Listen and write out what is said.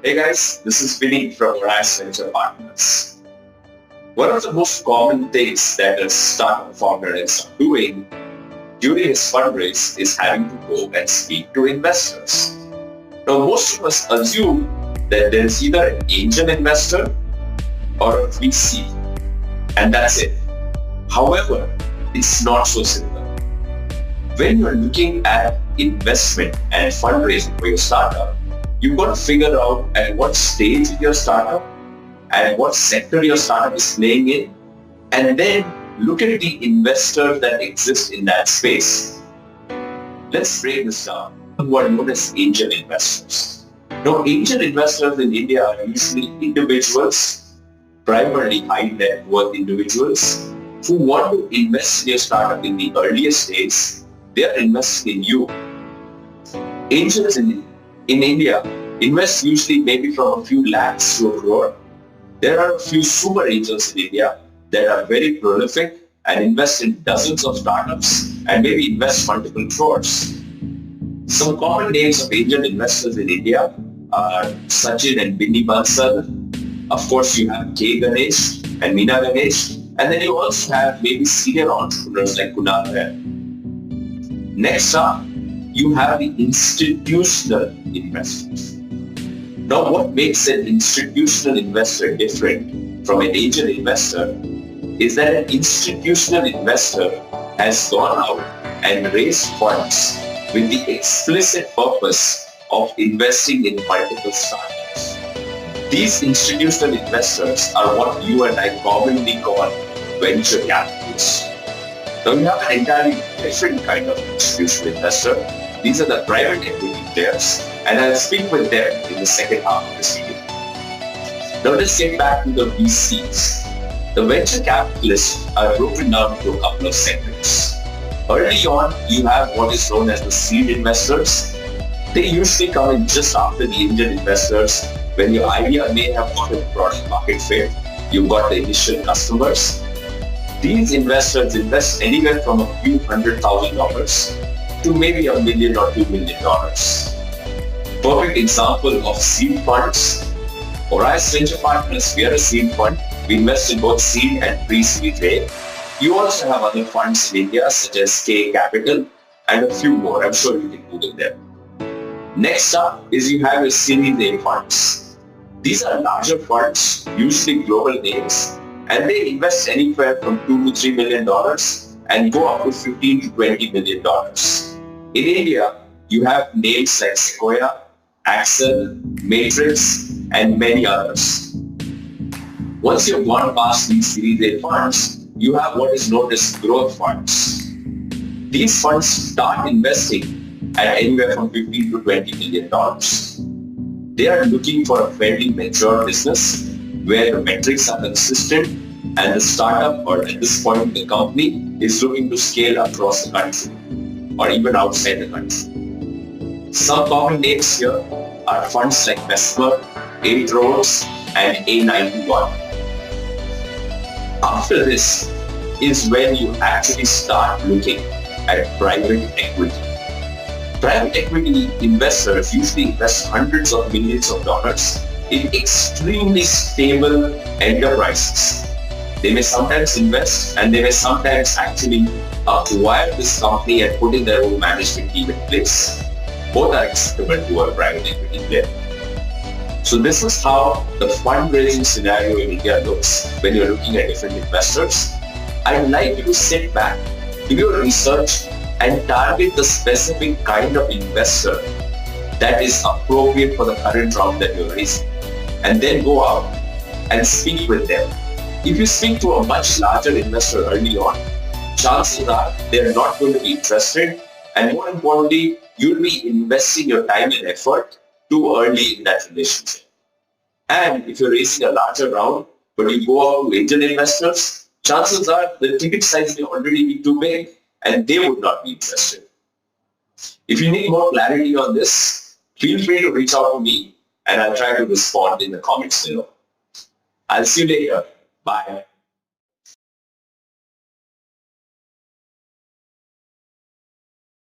Hey guys, this is Vinny from Horizon Venture Partners. One of the most common things that a startup founder ends up doing during his fundraise is having to go and speak to investors. Now, most of us assume that there's either an angel investor or a VC, and that's it. However, it's not so simple. When you're looking at investment and fundraising for your startup, you've got to figure out at what stage of your startup and what sector your startup is playing in, and then look at the investors that exist in that space. Let's break this down. Who are known as angel investors. Now, angel investors in India are usually individuals, primarily high net worth individuals, who want to invest in your startup in the earliest days. They are investing in you. Angels in India invest usually maybe from a few lakhs to a crore. There are a few super angels in India that are very prolific and invest in dozens of startups and maybe invest multiple crores. Some common names of angel investors in India are Sachin and Binny Bansal. Of course, you have K. Ganesh and Meena Ganesh. And then you also have maybe senior entrepreneurs like Kunal Rai. Next up, you have the institutional investors. Now, what makes an institutional investor different from an angel investor is that an institutional investor has gone out and raised funds with the explicit purpose of investing in multiple startups. These institutional investors are what you and I commonly call venture capitalists. Now, you have an entirely different kind of institutional investor. These are the private equity players, and I'll speak with them in the second half of this video. Now, let's get back to the VCs. The venture capitalists are broken down into a couple of segments. Early on, you have what is known as the seed investors. They usually come in just after the angel investors, when your idea may have got a product market fit. You've got the initial customers. These investors invest anywhere from a few $100,000 to maybe $1 million or $2 million. Perfect example of seed funds. Horizon Venture Partners, we are a seed fund. We invest in both seed and pre-seed A. You also have other funds in India such as K Capital and a few more. I'm sure you can Google them. Next up is you have your Series A funds. These are larger funds, usually global names, and they invest anywhere from $2 to $3 million and go up to $15 to $20 million. In India, you have names like Sequoia, Axel, Matrix, and many others. Once you've gone past these Series A funds, you have what is known as growth funds. These funds start investing at anywhere from $15 to $20 million. They are looking for a fairly mature business where the metrics are consistent and the startup, or at this point the company, is looking to scale across the country or even outside the country. Some common names here are funds like Mesmer, 8 Roads, and A91. After this is when you actually start looking at private equity. Private equity investors usually invest hundreds of millions of dollars in extremely stable enterprises. They may sometimes invest and they may sometimes actually acquire this company and put in their own management team in place. Both are acceptable to a private equity player. So this is how the fundraising scenario in India looks when you're looking at different investors. I'd like you to sit back, do your research, and target the specific kind of investor that is appropriate for the current round that you're raising. And then go out and speak with them. If you speak to a much larger investor early on, chances are they're not going to be interested. And more importantly, you'll be investing your time and effort too early in that relationship. And if you're raising a larger round, but you go out to angel investors, chances are the ticket size may already be too big and they would not be interested. If you need more clarity on this, feel free to reach out to me and I'll try to respond in the comments below. I'll see you later. Bye.